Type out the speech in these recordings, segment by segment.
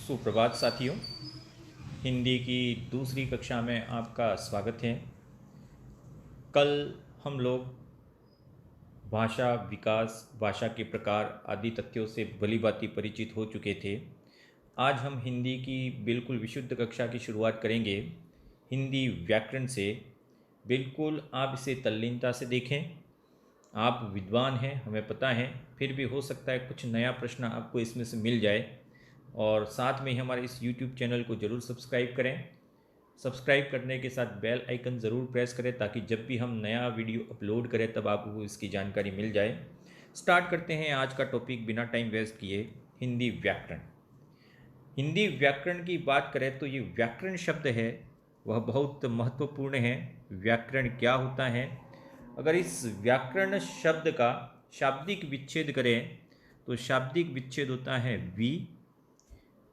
सुप्रभात साथियों। हिंदी की दूसरी कक्षा में आपका स्वागत है। कल हम लोग भाषा विकास, भाषा के प्रकार आदि तथ्यों से भलीभांति परिचित हो चुके थे। आज हम हिंदी की बिल्कुल विशुद्ध कक्षा की शुरुआत करेंगे हिंदी व्याकरण से। बिल्कुल आप इसे तल्लीनता से देखें। आप विद्वान हैं, हमें पता है, फिर भी हो सकता है कुछ नया प्रश्न आपको इसमें से मिल जाए। और साथ में ही हमारे इस YouTube चैनल को ज़रूर सब्सक्राइब करें। सब्सक्राइब करने के साथ बेल आइकन ज़रूर प्रेस करें ताकि जब भी हम नया वीडियो अपलोड करें तब आपको इसकी जानकारी मिल जाए। स्टार्ट करते हैं आज का टॉपिक बिना टाइम वेस्ट किए, हिंदी व्याकरण। हिंदी व्याकरण की बात करें तो ये व्याकरण शब्द है वह बहुत महत्वपूर्ण है। व्याकरण क्या होता है? अगर इस व्याकरण शब्द का शाब्दिक विच्छेद करें तो शाब्दिक विच्छेद होता है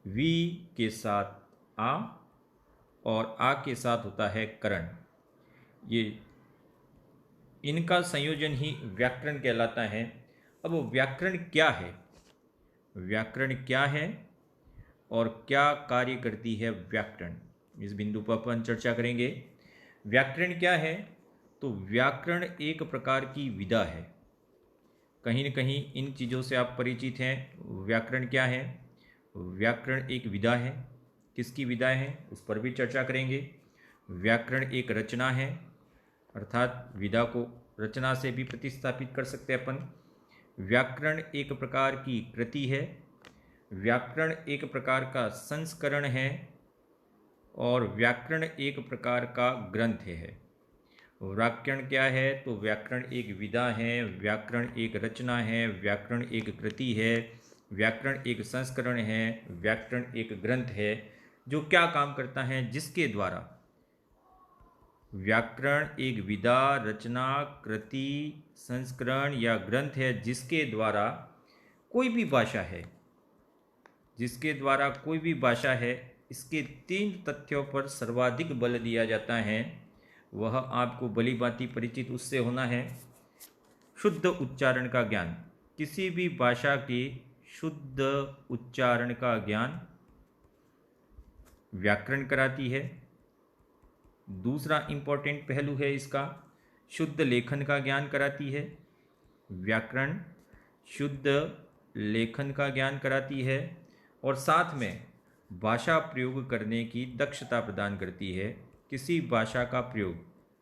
वी के साथ आ और आ के साथ होता है करण। ये इनका संयोजन ही व्याकरण कहलाता है। अब व्याकरण क्या है? व्याकरण क्या है और क्या कार्य करती है व्याकरण, इस बिंदु पर अपन चर्चा करेंगे। व्याकरण क्या है? तो व्याकरण एक प्रकार की विधा है। कहीं न कहीं इन चीज़ों से आप परिचित हैं। व्याकरण क्या है? व्याकरण एक विधा है। किसकी विधा है उस पर भी चर्चा करेंगे। व्याकरण एक रचना है, अर्थात विधा को रचना से भी प्रतिस्थापित कर सकते हैं अपन। व्याकरण एक प्रकार की कृति है। व्याकरण एक प्रकार का संस्करण है और व्याकरण एक प्रकार का ग्रंथ है। व्याकरण क्या है? तो व्याकरण एक विधा है, व्याकरण एक रचना है, व्याकरण एक कृति है, व्याकरण एक संस्करण है, व्याकरण एक ग्रंथ है। जो क्या काम करता है? जिसके द्वारा व्याकरण एक विधा, रचना, कृति, संस्करण या ग्रंथ है, जिसके द्वारा कोई भी भाषा है, जिसके द्वारा कोई भी भाषा है, इसके 3 तथ्यों पर सर्वाधिक बल दिया जाता है। वह आपको भलीभांति परिचित उससे होना है। शुद्ध उच्चारण का ज्ञान। किसी भी भाषा के शुद्ध उच्चारण का ज्ञान व्याकरण कराती है। दूसरा इंपॉर्टेंट पहलू है इसका, शुद्ध लेखन का ज्ञान कराती है। व्याकरण शुद्ध लेखन का ज्ञान कराती है और साथ में भाषा प्रयोग करने की दक्षता प्रदान करती है। किसी भाषा का प्रयोग,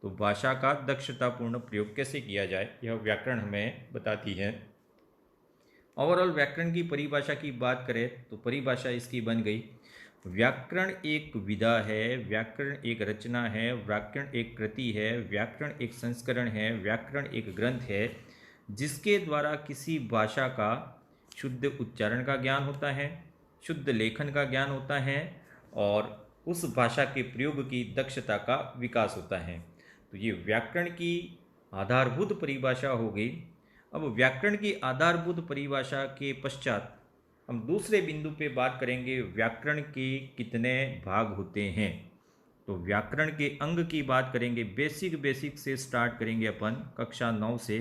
तो भाषा का दक्षतापूर्ण प्रयोग कैसे किया जाए, यह व्याकरण हमें बताती है। ओवरऑल व्याकरण की परिभाषा की बात करें तो परिभाषा इसकी बन गई, व्याकरण एक विधा है, व्याकरण एक रचना है, व्याकरण एक कृति है, व्याकरण एक संस्करण है, व्याकरण एक ग्रंथ है, जिसके द्वारा किसी भाषा का शुद्ध उच्चारण का ज्ञान होता है, शुद्ध लेखन का ज्ञान होता है और उस भाषा के प्रयोग की दक्षता का विकास होता है। तो ये व्याकरण की आधारभूत परिभाषा हो गई। अब व्याकरण की आधारभूत परिभाषा के पश्चात हम दूसरे बिंदु पे बात करेंगे, व्याकरण के कितने भाग होते हैं। तो व्याकरण के अंग की बात करेंगे। बेसिक से स्टार्ट करेंगे अपन कक्षा 9 से।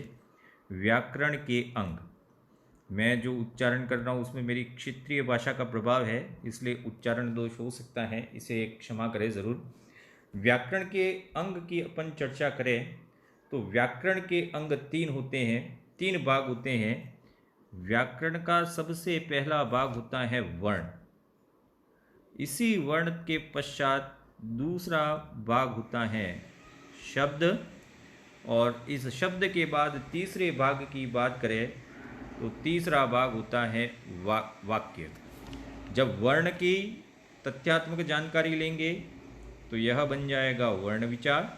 व्याकरण के अंग, मैं जो उच्चारण कर रहा हूँ उसमें मेरी क्षेत्रीय भाषा का प्रभाव है, इसलिए उच्चारण दोष हो सकता है, इसे क्षमा करें ज़रूर। व्याकरण के अंग की अपन चर्चा करें तो व्याकरण के अंग 3 होते हैं, 3 भाग होते हैं। व्याकरण का सबसे पहला भाग होता है वर्ण। इसी वर्ण के पश्चात दूसरा भाग होता है शब्द और इस शब्द के बाद तीसरे भाग की बात करें तो तीसरा भाग होता है वाक्य। जब वर्ण की तथ्यात्मक जानकारी लेंगे तो यह बन जाएगा वर्ण विचार।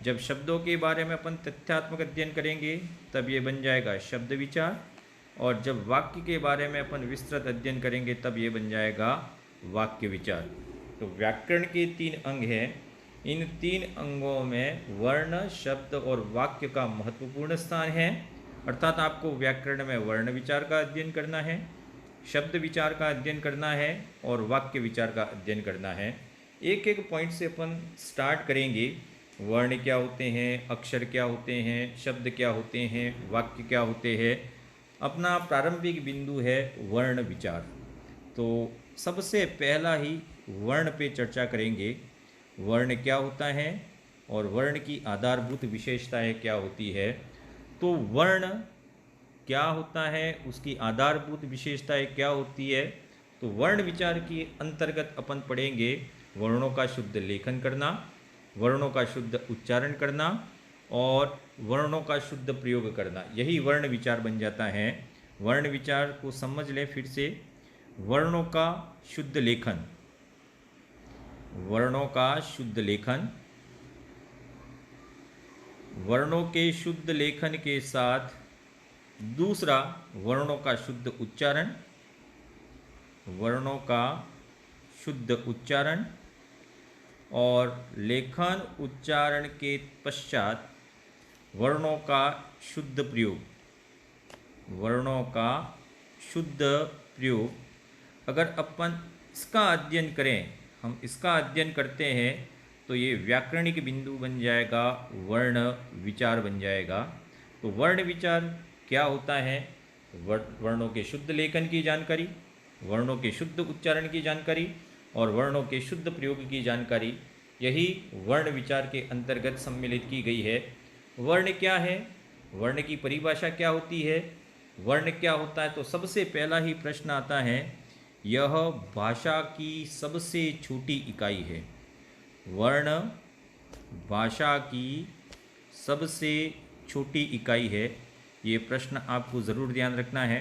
जब शब्दों के बारे में अपन तथ्यात्मक अध्ययन करेंगे तब ये बन जाएगा शब्द विचार और जब वाक्य के बारे में अपन विस्तृत अध्ययन करेंगे तब ये बन जाएगा वाक्य विचार। तो व्याकरण के 3 अंग हैं। इन 3 अंगों में वर्ण, शब्द और वाक्य का महत्वपूर्ण स्थान है। अर्थात आपको व्याकरण में वर्ण विचार का अध्ययन करना है, शब्द विचार का अध्ययन करना है और वाक्य विचार का अध्ययन करना है। एक एक पॉइंट से अपन स्टार्ट करेंगे। वर्ण क्या होते हैं, अक्षर क्या होते हैं, शब्द क्या होते हैं, वाक्य क्या होते हैं। अपना प्रारंभिक बिंदु है वर्ण विचार। तो सबसे पहला ही वर्ण पे चर्चा करेंगे। वर्ण क्या होता है और वर्ण की आधारभूत विशेषताएं क्या होती है। तो वर्ण क्या होता है, उसकी आधारभूत विशेषताएं क्या होती है। तो वर्ण विचार के अंतर्गत अपन पढ़ेंगे वर्णों का शुद्ध लेखन करना, वर्णों का शुद्ध उच्चारण करना और वर्णों का शुद्ध प्रयोग करना। यही वर्ण विचार बन जाता है। वर्ण विचार को समझ लें फिर से। वर्णों का शुद्ध लेखन, वर्णों का शुद्ध लेखन, वर्णों के शुद्ध लेखन के साथ दूसरा वर्णों का शुद्ध उच्चारण, वर्णों का शुद्ध उच्चारण और लेखन उच्चारण के पश्चात वर्णों का शुद्ध प्रयोग, वर्णों का शुद्ध प्रयोग। अगर अपन इसका अध्ययन करें, हम इसका अध्ययन करते हैं तो ये व्याकरणिक बिंदु बन जाएगा, वर्ण विचार बन जाएगा। तो वर्ण विचार क्या होता है, वर्णों के शुद्ध लेखन की जानकारी, वर्णों के शुद्ध उच्चारण की जानकारी और वर्णों के शुद्ध प्रयोग की जानकारी, यही वर्ण विचार के अंतर्गत सम्मिलित की गई है। वर्ण क्या है, वर्ण की परिभाषा क्या होती है, वर्ण क्या होता है। तो सबसे पहला ही प्रश्न आता है, यह भाषा की सबसे छोटी इकाई है। वर्ण भाषा की सबसे छोटी इकाई है। ये प्रश्न आपको ज़रूर ध्यान रखना है।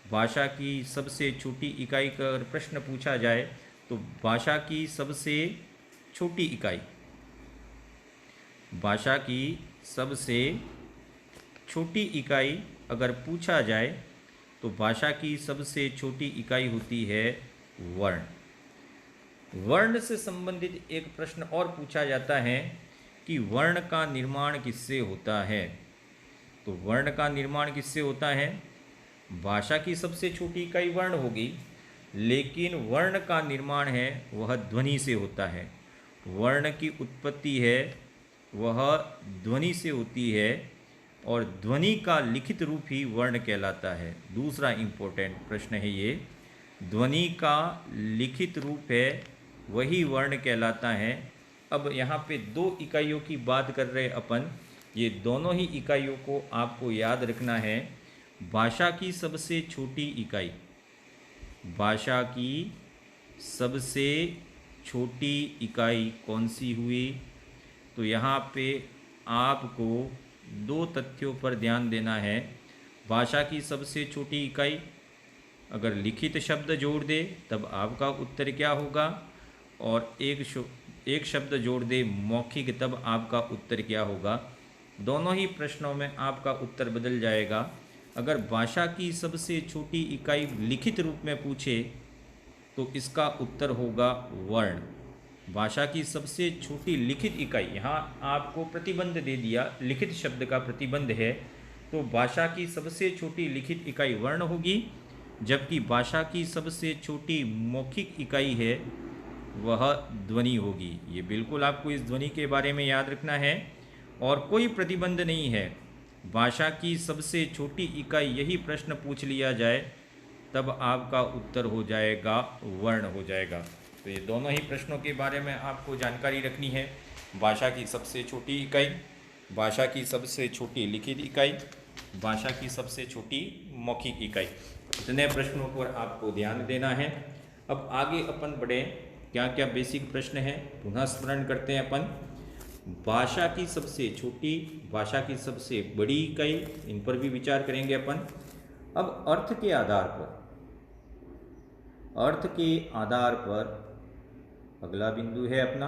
भाषा की सबसे छोटी इकाई का अगर प्रश्न पूछा जाए तो भाषा की सबसे छोटी इकाई, भाषा की सबसे छोटी इकाई अगर पूछा जाए तो भाषा की सबसे छोटी इकाई होती है वर्ण। वर्ण से संबंधित एक प्रश्न और पूछा जाता है कि वर्ण का निर्माण किससे होता है। तो वर्ण का निर्माण किससे होता है, भाषा की सबसे छोटी इकाई वर्ण होगी, लेकिन वर्ण का निर्माण है वह ध्वनि से होता है। वर्ण की उत्पत्ति है वह ध्वनि से होती है और ध्वनि का लिखित रूप ही वर्ण कहलाता है। दूसरा इम्पोर्टेंट प्रश्न है ये, ध्वनि का लिखित रूप है वही वर्ण कहलाता है। अब यहाँ पे दो इकाइयों की बात कर रहे अपन, ये दोनों ही इकाइयों को आपको याद रखना है। भाषा की सबसे छोटी इकाई, भाषा की सबसे छोटी इकाई कौन सी हुई। तो यहाँ पे आपको दो तथ्यों पर ध्यान देना है। भाषा की सबसे छोटी इकाई अगर लिखित शब्द जोड़ दे तब आपका उत्तर क्या होगा, और एक शब्द जोड़ दे मौखिक तब आपका उत्तर क्या होगा। दोनों ही प्रश्नों में आपका उत्तर बदल जाएगा। अगर भाषा की सबसे छोटी इकाई लिखित रूप में पूछे तो इसका उत्तर होगा वर्ण। भाषा की सबसे छोटी लिखित इकाई, यहाँ आपको प्रतिबंध दे दिया, लिखित शब्द का प्रतिबंध है, तो भाषा की सबसे छोटी लिखित इकाई वर्ण होगी, जबकि भाषा की सबसे छोटी मौखिक इकाई है वह ध्वनि होगी। ये बिल्कुल आपको इस ध्वनि के बारे में याद रखना है और कोई प्रतिबंध नहीं है। भाषा की सबसे छोटी इकाई यही प्रश्न पूछ लिया जाए तब आपका उत्तर हो जाएगा वर्ण हो जाएगा। तो ये दोनों ही प्रश्नों के बारे में आपको जानकारी रखनी है। भाषा की सबसे छोटी इकाई, भाषा की सबसे छोटी लिखित इकाई, भाषा की सबसे छोटी मौखिक इकाई, इतने प्रश्नों पर आपको ध्यान देना है। अब आगे अपन बढ़े, क्या क्या बेसिक प्रश्न है पुनः स्मरण करते हैं अपन। भाषा की सबसे छोटी, भाषा की सबसे बड़ी इकाई, इन पर भी विचार करेंगे अपन। अब अर्थ के आधार पर, अर्थ के आधार पर अगला बिंदु है अपना,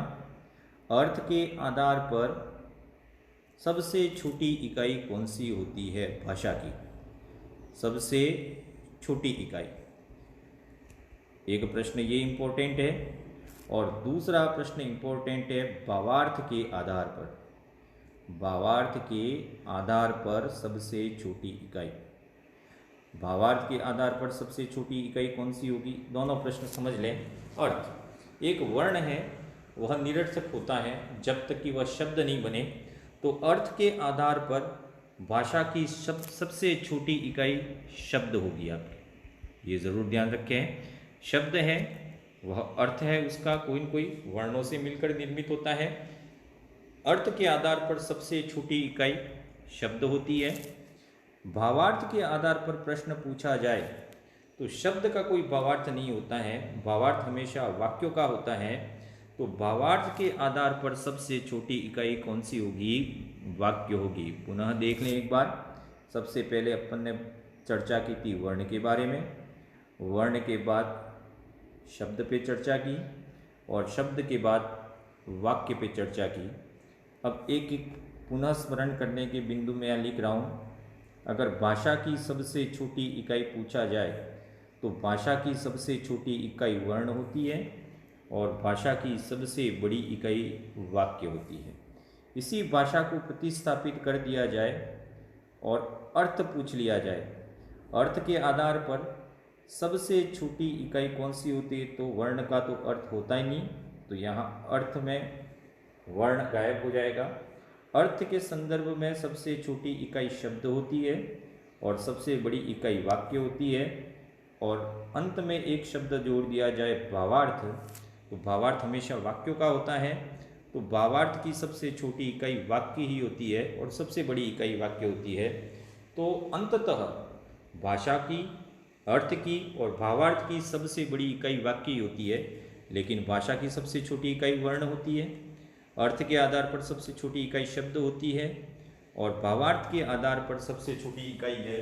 अर्थ के आधार पर सबसे छोटी इकाई कौन सी होती है भाषा की, सबसे छोटी इकाई। एक प्रश्न ये इम्पोर्टेंट है और दूसरा प्रश्न इम्पोर्टेंट है भावार्थ के आधार पर, भावार्थ के आधार पर सबसे छोटी इकाई। भावार्थ के आधार पर सबसे छोटी इकाई कौन सी होगी, दोनों प्रश्न समझ लें। अर्थ, एक वर्ण है वह निरर्थक होता है जब तक कि वह शब्द नहीं बने, तो अर्थ के आधार पर भाषा की सबसे छोटी इकाई शब्द होगी आपकी, ये ज़रूर ध्यान रखें। शब्द है वह अर्थ है उसका कोई न कोई वर्णों से मिलकर निर्मित होता है। अर्थ के आधार पर सबसे छोटी इकाई शब्द होती है। भावार्थ के आधार पर प्रश्न पूछा जाए तो शब्द का कोई भावार्थ नहीं होता है, भावार्थ हमेशा वाक्यों का होता है। तो भावार्थ के आधार पर सबसे छोटी इकाई कौन सी होगी? वाक्य होगी। पुनः देख लें एक बार। सबसे पहले अपन ने चर्चा की थी वर्ण के बारे में, वर्ण के बाद शब्द पे चर्चा की और शब्द के बाद वाक्य पे चर्चा की। अब एक एक पुनः स्मरण करने के बिंदु में यहाँ लिख रहा हूँ। अगर भाषा की सबसे छोटी इकाई पूछा जाए तो भाषा की सबसे छोटी इकाई वर्ण होती है और भाषा की सबसे बड़ी इकाई वाक्य होती है। इसी भाषा को प्रतिस्थापित कर दिया जाए और अर्थ पूछ लिया जाए, अर्थ के आधार पर सबसे छोटी इकाई कौन सी होती है? तो वर्ण का तो अर्थ होता ही नहीं, तो यहाँ अर्थ में वर्ण गायब हो जाएगा। अर्थ के संदर्भ में सबसे छोटी इकाई शब्द होती है और सबसे बड़ी इकाई वाक्य होती है। और अंत में एक शब्द जोड़ दिया जाए भावार्थ, तो भावार्थ हमेशा वाक्यों का होता है। तो भावार्थ की सबसे छोटी इकाई वाक्य ही होती है और सबसे बड़ी इकाई वाक्य होती है। तो अंततः भाषा की, अर्थ की और भावार्थ की सबसे बड़ी इकाई वाक्य ही होती है, लेकिन भाषा की सबसे छोटी इकाई वर्ण होती है। अर्थ के आधार पर सबसे छोटी इकाई शब्द होती है और भावार्थ के आधार पर सबसे छोटी इकाई है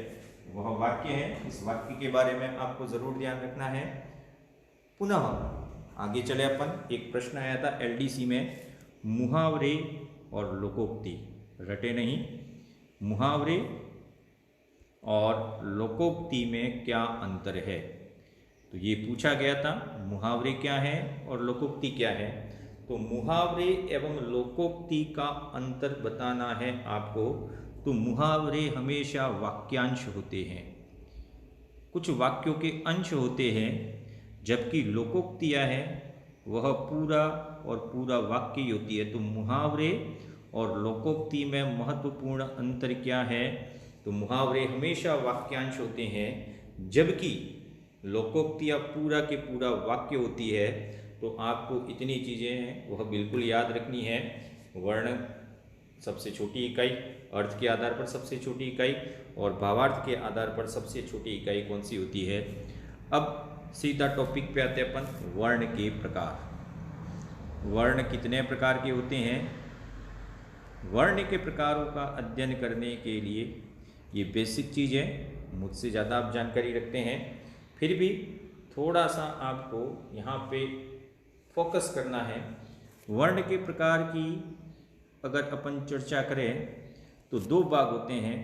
वह वाक्य है। इस वाक्य के बारे में आपको ज़रूर ध्यान रखना है। पुनः आगे चले अपन। एक प्रश्न आया था एलडीसी में, मुहावरे और लोकोक्ति, रटे नहीं, मुहावरे और लोकोक्ति में क्या अंतर है? तो ये पूछा गया था, मुहावरे क्या है और लोकोक्ति क्या है। तो मुहावरे एवं लोकोक्ति का अंतर बताना है आपको। तो मुहावरे हमेशा वाक्यांश होते हैं, कुछ वाक्यों के अंश होते हैं, जबकि लोकोक्तियाँ हैं वह पूरा और पूरा वाक्य ही होती है। तो मुहावरे और लोकोक्ति में महत्वपूर्ण अंतर क्या है? तो मुहावरे हमेशा वाक्यांश होते हैं, जबकि लोकोक्तियाँ पूरा के पूरा वाक्य होती है। तो आपको इतनी चीज़ें हैं वह बिल्कुल याद रखनी है। वर्ण सबसे छोटी इकाई, अर्थ के आधार पर सबसे छोटी इकाई और भावार्थ के आधार पर सबसे छोटी इकाई कौन सी होती है। अब सीधा टॉपिक पे आते हैं अपन, वर्ण के प्रकार। वर्ण कितने प्रकार के होते हैं? वर्ण के प्रकारों का अध्ययन करने के लिए ये बेसिक चीज़ है, मुझसे ज़्यादा आप जानकारी रखते हैं, फिर भी थोड़ा सा आपको यहाँ पे फोकस करना है। वर्ण के प्रकार की अगर अपन चर्चा करें तो दो भाग होते हैं।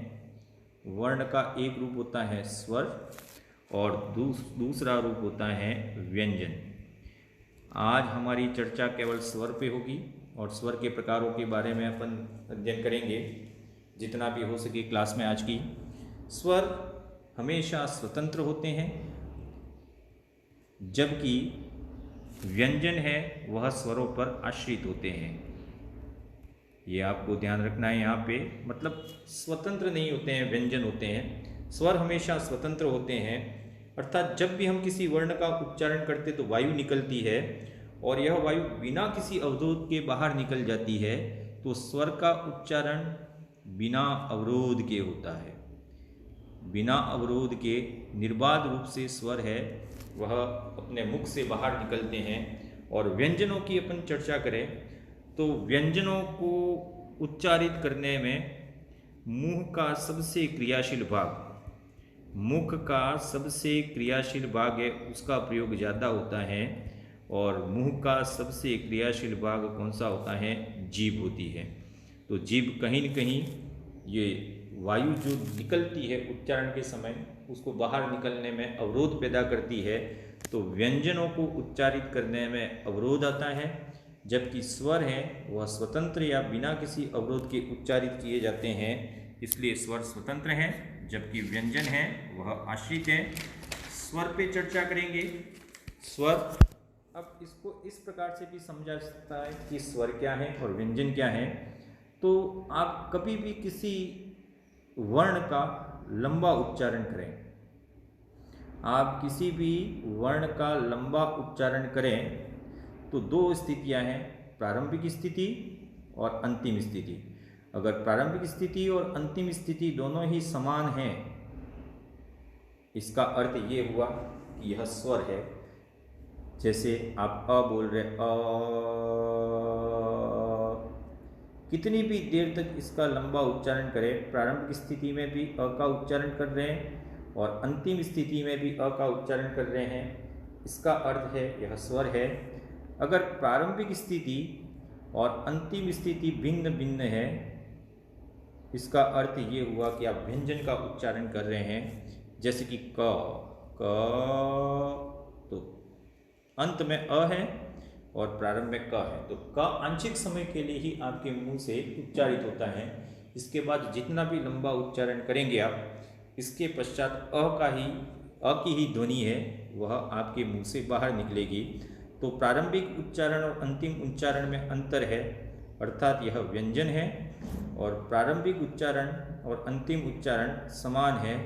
वर्ण का एक रूप होता है स्वर और दूसरा रूप होता है व्यंजन। आज हमारी चर्चा केवल स्वर पे होगी और स्वर के प्रकारों के बारे में अपन अध्ययन करेंगे जितना भी हो सके क्लास में आज की। स्वर हमेशा स्वतंत्र होते हैं, जबकि व्यंजन है वह स्वरों पर आश्रित होते हैं। ये आपको ध्यान रखना है यहाँ पे, मतलब स्वतंत्र नहीं होते हैं, व्यंजन होते हैं। स्वर हमेशा स्वतंत्र होते हैं, अर्थात जब भी हम किसी वर्ण का उच्चारण करते तो वायु निकलती है और यह वायु बिना किसी अवरोध के बाहर निकल जाती है। तो स्वर का उच्चारण बिना अवरोध के होता है, बिना अवरोध के निर्बाध रूप से स्वर है वह अपने मुख से बाहर निकलते हैं। और व्यंजनों की अपन चर्चा करें तो व्यंजनों को उच्चारित करने में मुंह का सबसे क्रियाशील भाग, मुख का सबसे क्रियाशील भाग है उसका प्रयोग ज़्यादा होता है। और मुंह का सबसे क्रियाशील भाग कौन सा होता है? जीभ होती है। तो जीभ कहीं न कहीं ये वायु जो निकलती है उच्चारण के समय उसको बाहर निकलने में अवरोध पैदा करती है। तो व्यंजनों को उच्चारित करने में अवरोध आता है, जबकि स्वर है वह स्वतंत्र या बिना किसी अवरोध के उच्चारित किए जाते हैं, इसलिए स्वर स्वतंत्र हैं, जबकि व्यंजन है वह आश्रित है। स्वर पे चर्चा करेंगे। स्वर, अब इसको इस प्रकार से भी समझा सकता है कि स्वर क्या है और व्यंजन क्या है। तो आप कभी भी किसी वर्ण का लंबा उच्चारण करें आप किसी भी वर्ण का लंबा उच्चारण करें तो दो स्थितियां हैं, प्रारंभिक स्थिति और अंतिम स्थिति। अगर प्रारंभिक स्थिति और अंतिम स्थिति दोनों ही समान हैं, इसका अर्थ ये हुआ कि यह स्वर है। जैसे आप अ बोल रहे अ, कितनी भी देर तक इसका लंबा उच्चारण करें, प्रारंभिक स्थिति में भी अ का उच्चारण कर रहे हैं और अंतिम स्थिति में भी अ का उच्चारण कर रहे हैं, इसका अर्थ है यह स्वर है। अगर प्रारंभिक स्थिति और अंतिम स्थिति भिन्न भिन्न है, इसका अर्थ ये हुआ कि आप व्यंजन का उच्चारण कर रहे हैं। जैसे कि क, तो अंत में अ है और प्रारंभ में क है, तो क आंशिक समय के लिए ही आपके मुंह से उच्चारित होता है। इसके बाद जितना भी लंबा उच्चारण करेंगे आप, इसके पश्चात अ की ही ध्वनि है वह आपके मुंह से बाहर निकलेगी। तो प्रारंभिक उच्चारण और अंतिम उच्चारण में अंतर है, अर्थात यह व्यंजन है, और प्रारंभिक उच्चारण और अंतिम उच्चारण समान है,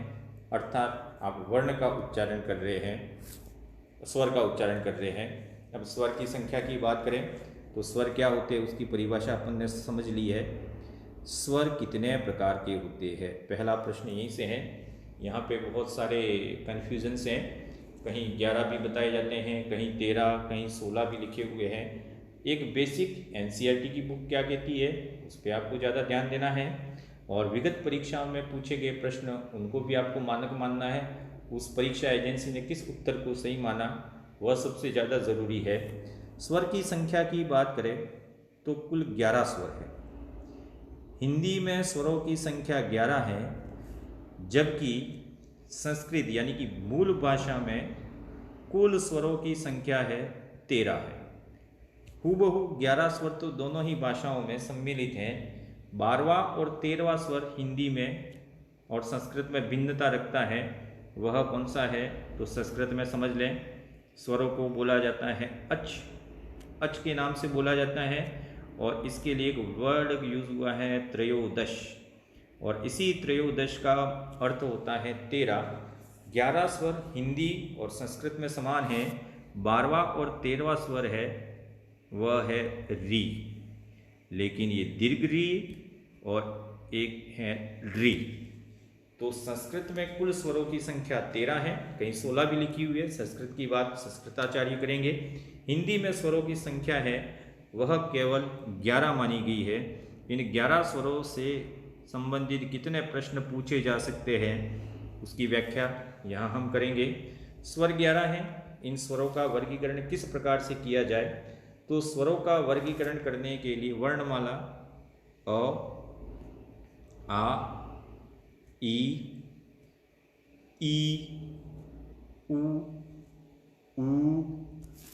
अर्थात आप वर्ण का उच्चारण कर रहे हैं, स्वर का उच्चारण कर रहे हैं। अब स्वर की संख्या की बात करें तो स्वर क्या होते हैं उसकी परिभाषा अपन ने समझ ली है। स्वर कितने प्रकार के होते हैं, पहला प्रश्न यहीं से है। यहाँ पे बहुत सारे कन्फ्यूजन्स हैं, कहीं 11 भी बताए जाते हैं, कहीं 13, कहीं 16 भी लिखे हुए हैं। एक बेसिक एनसीईआरटी की बुक क्या कहती है उस पर आपको ज़्यादा ध्यान देना है, और विगत परीक्षाओं में पूछे गए प्रश्न उनको भी आपको मानक मानना है। उस परीक्षा एजेंसी ने किस उत्तर को सही माना वह सबसे ज़्यादा ज़रूरी है। स्वर की संख्या की बात करें तो कुल 11 स्वर है। हिंदी में स्वरों की संख्या 11 है, जबकि संस्कृत यानी कि मूल भाषा में कुल स्वरों की संख्या है 13 है। हूबहू 11 स्वर तो दोनों ही भाषाओं में सम्मिलित हैं। 12वां और 13वां स्वर हिंदी में और संस्कृत में भिन्नता रखता है, वह कौन सा है तो संस्कृत में समझ लें, स्वरों को बोला जाता है अच, अच के नाम से बोला जाता है, और इसके लिए एक वर्ड यूज हुआ है त्रयोदश, और इसी त्रयोदश का अर्थ होता है 13। 11 स्वर हिंदी और संस्कृत में समान है। 12वां और 13वां स्वर है वह है री, लेकिन ये दीर्घ री और एक है री। तो संस्कृत में कुल स्वरों की संख्या 13 है, कहीं 16 भी लिखी हुई है, संस्कृत की बात संस्कृताचार्य करेंगे। हिंदी में स्वरों की संख्या है वह केवल 11 मानी गई है। इन 11 स्वरों से संबंधित कितने प्रश्न पूछे जा सकते हैं उसकी व्याख्या यहाँ हम करेंगे। स्वर 11 हैं, इन स्वरों का वर्गीकरण किस प्रकार से किया जाए, तो स्वरों का वर्गीकरण करने के लिए वर्णमाला अ, आ, ई, उ,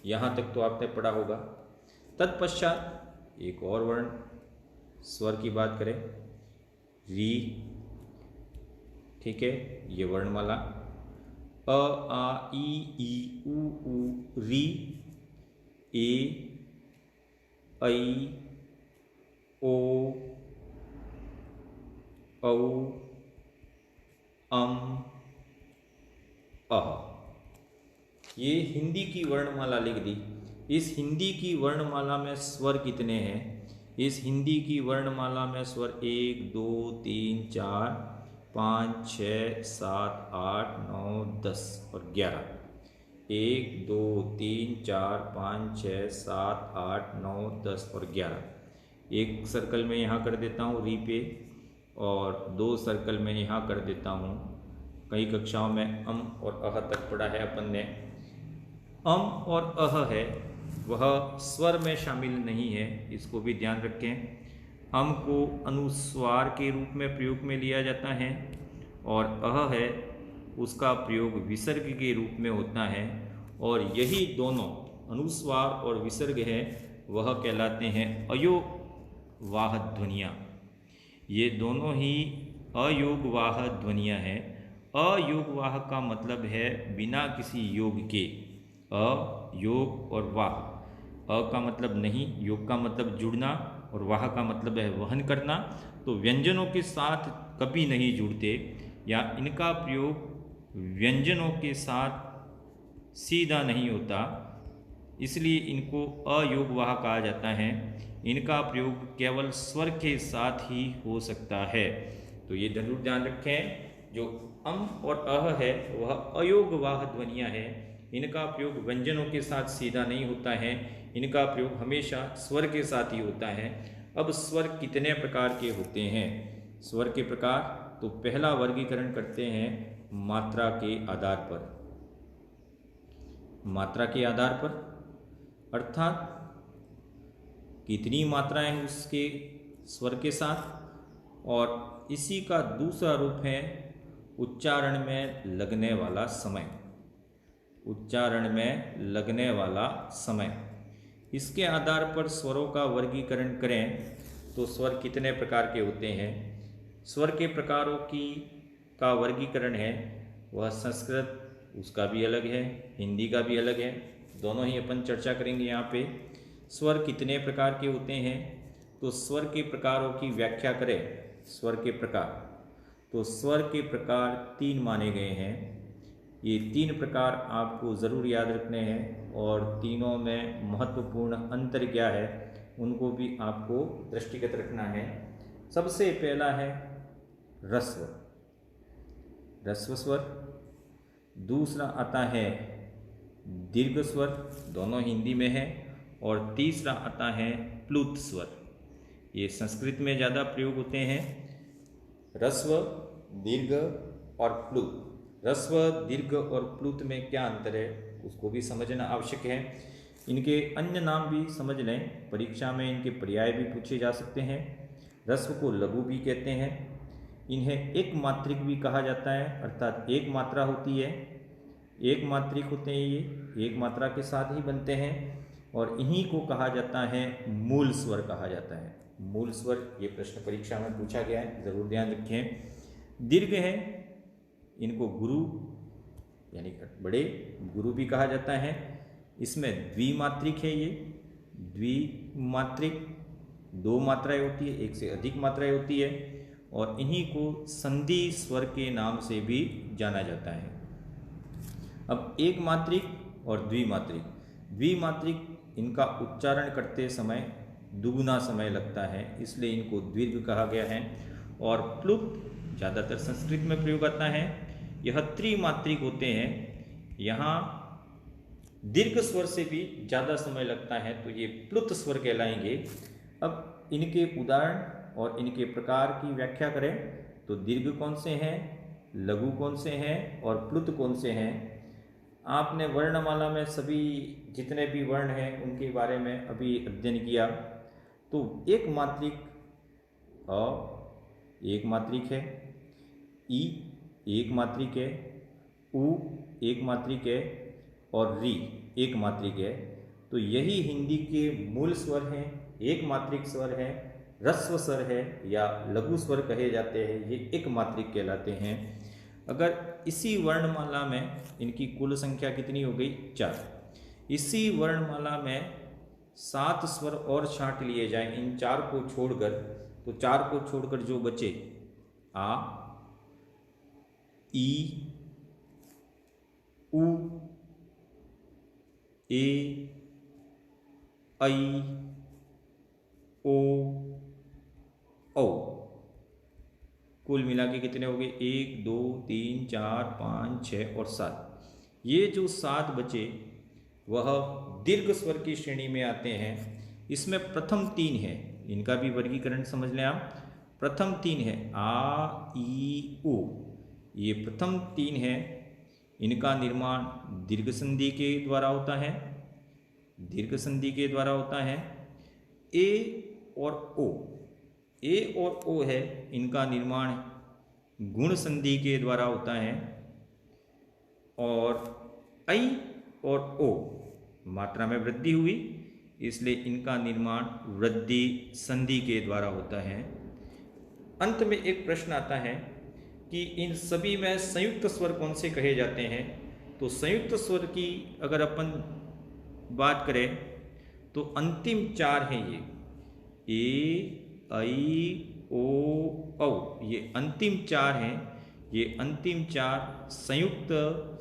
यहाँ तक तो आपने पढ़ा होगा। तत्पश्चात एक और वर्ण स्वर की बात करें, री, ठीक है, ये वर्णमाला अ, आ, ई, उ, री, ए, ऐ, ओ, औ, अह। ये हिंदी की वर्णमाला लिख दी। इस हिंदी की वर्णमाला में स्वर कितने हैं, इस हिंदी की वर्णमाला में स्वर 1, 2, 3, 4, 5, 6, 7, 8, 9, 10 और 11। 1, 2, 3, 4, 5, 6, 7, 8, 9, 10 और 11। एक सर्कल में यहाँ कर देता हूँ री पे, और 2 सर्कल में यहाँ कर देता हूँ। कई कक्षाओं में अम और अह तक पढ़ा है अपन ने। अम और अह है वह स्वर में शामिल नहीं है, इसको भी ध्यान रखें। अम को अनुस्वार के रूप में प्रयोग में लिया जाता है, और अह है उसका प्रयोग विसर्ग के रूप में होता है, और यही दोनों अनुस्वार और विसर्ग है वह कहलाते हैं अयोगवाह ध्वनियाँ। ये दोनों ही अयोगवाह ध्वनियाँ हैं। अयोगवाह का मतलब है बिना किसी योग के, अ, योग और वाह। अ का मतलब नहीं, योग का मतलब जुड़ना, और वाह का मतलब है वहन करना। तो व्यंजनों के साथ कभी नहीं जुड़ते, या इनका प्रयोग व्यंजनों के साथ सीधा नहीं होता, इसलिए इनको अयोगवाह कहा जाता है। इनका प्रयोग केवल स्वर के साथ ही हो सकता है। तो ये जरूर ध्यान रखें, जो अम और अह है वह अयोगवाह ध्वनियाँ हैं। इनका प्रयोग व्यंजनों के साथ सीधा नहीं होता है, इनका प्रयोग हमेशा स्वर के साथ ही होता है। अब स्वर कितने प्रकार के होते हैं? स्वर के प्रकार, तो पहला वर्गीकरण करते हैं मात्रा के आधार पर। मात्रा के आधार पर अर्थात कितनी मात्राएं हैं उसके स्वर के साथ, और इसी का दूसरा रूप है उच्चारण में लगने वाला समय। उच्चारण में लगने वाला समय, इसके आधार पर स्वरों का वर्गीकरण करें तो स्वर कितने प्रकार के होते हैं? स्वर के प्रकारों का वर्गीकरण है वह संस्कृत, उसका भी अलग है, हिंदी का भी अलग है, दोनों ही अपन चर्चा करेंगे यहाँ पे। स्वर कितने प्रकार के होते हैं? तो स्वर के प्रकारों की व्याख्या करें। स्वर के प्रकार, तो स्वर के प्रकार 3 माने गए हैं। ये 3 प्रकार आपको ज़रूर याद रखने हैं, और तीनों में महत्वपूर्ण अंतर क्या है उनको भी आपको दृष्टिगत रखना है। सबसे पहला है ह्रस्व, ह्रस्व स्वर। दूसरा आता है दीर्घ स्वर, दोनों हिंदी में है। और तीसरा आता है प्लुत स्वर। ये संस्कृत में ज़्यादा प्रयोग होते हैं, ह्रस्व, दीर्घ और प्लुत। ह्रस्व, दीर्घ और प्लुत में क्या अंतर है उसको भी समझना आवश्यक है। इनके अन्य नाम भी समझ लें, परीक्षा में इनके पर्याय भी पूछे जा सकते हैं। ह्रस्व को लघु भी कहते हैं। इन्हें एक मात्रिक भी कहा जाता है, अर्थात एक मात्रा होती है, एक मात्रिक होते हैं, ये एक मात्रा के साथ ही बनते हैं। और इन्हीं को कहा जाता है मूल स्वर कहा जाता है। मूल स्वर, ये प्रश्न परीक्षा में पूछा गया है, ज़रूर ध्यान रखें। दीर्घ है, इनको गुरु यानी बड़े गुरु भी कहा जाता है। इसमें द्विमात्रिक है, ये द्विमात्रिक, 2 मात्राएं होती है, एक से अधिक मात्राएं होती है। और इन्हीं को संधि स्वर के नाम से भी जाना जाता है। अब एक मात्रिक और द्विमात्रिक। द्विमात्रिक, इनका उच्चारण करते समय दुगुना समय लगता है, इसलिए इनको दीर्घ कहा गया है। और प्लुत ज़्यादातर संस्कृत में प्रयोग आता है। यह त्रिमात्रिक होते हैं, यहाँ दीर्घ स्वर से भी ज़्यादा समय लगता है, तो ये प्लुत स्वर कहलाएंगे। अब इनके उदाहरण और इनके प्रकार की व्याख्या करें तो दीर्घ कौन से हैं, लघु कौन से हैं और प्लुत कौन से हैं। आपने वर्णमाला में सभी जितने भी वर्ण हैं उनके बारे में अभी अध्ययन किया। तो एक मात्रिक अ एक मात्रिक है, ई एक मात्रिक है, उ एक मात्रिक है और री एक मात्रिक है। तो यही हिंदी के मूल स्वर हैं, एक मात्रिक स्वर है, ह्रस्व स्वर है या लघु स्वर कहे जाते हैं, ये एक मात्रिक कहलाते हैं। अगर इसी वर्णमाला में इनकी कुल संख्या कितनी हो गई? 4। इसी वर्णमाला में 7 स्वर और छांट लिए जाएं इन 4 को छोड़कर, तो 4 को छोड़कर जो बचे आ, ई, उ, ए, ऐ, ओ, औ, कुल मिला के कितने हो गए? 1 2 3 4 5 6 और 7। ये जो 7 बचे वह दीर्घ स्वर की श्रेणी में आते हैं। इसमें प्रथम 3 है, इनका भी वर्गीकरण समझ लें आप। प्रथम 3 है आ, ई, उ, ये प्रथम 3 है। इनका निर्माण दीर्घ संधि के द्वारा होता है, दीर्घ संधि के द्वारा होता है। ए और ओ, ए और ओ है, इनका निर्माण गुण संधि के द्वारा होता है। और ऐ और ओ मात्रा में वृद्धि हुई, इसलिए इनका निर्माण वृद्धि संधि के द्वारा होता है। अंत में एक प्रश्न आता है कि इन सभी में संयुक्त स्वर कौन से कहे जाते हैं। तो संयुक्त स्वर की अगर अपन बात करें तो अंतिम 4 हैं ये, ए, ऐ, ओ, औ, ये अंतिम 4 हैं। ये अंतिम 4 संयुक्त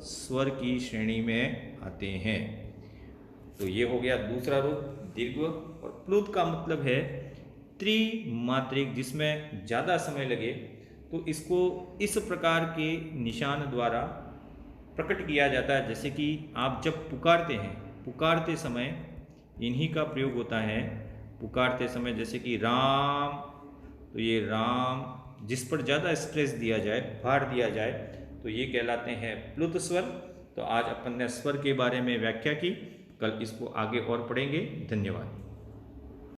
स्वर की श्रेणी में आते हैं। तो ये हो गया दूसरा रूप दीर्घ। और प्लुत का मतलब है त्रिमात्रिक, जिसमें ज़्यादा समय लगे, तो इसको इस प्रकार के निशान द्वारा प्रकट किया जाता है। जैसे कि आप जब पुकारते हैं, पुकारते समय इन्हीं का प्रयोग होता है। पुकारते समय जैसे कि राम, तो ये राम, जिस पर ज़्यादा स्ट्रेस दिया जाए, भार दिया जाए, तो ये कहलाते हैं प्लुत स्वर। तो आज अपन ने स्वर के बारे में व्याख्या की, कल इसको आगे और पढ़ेंगे। धन्यवाद।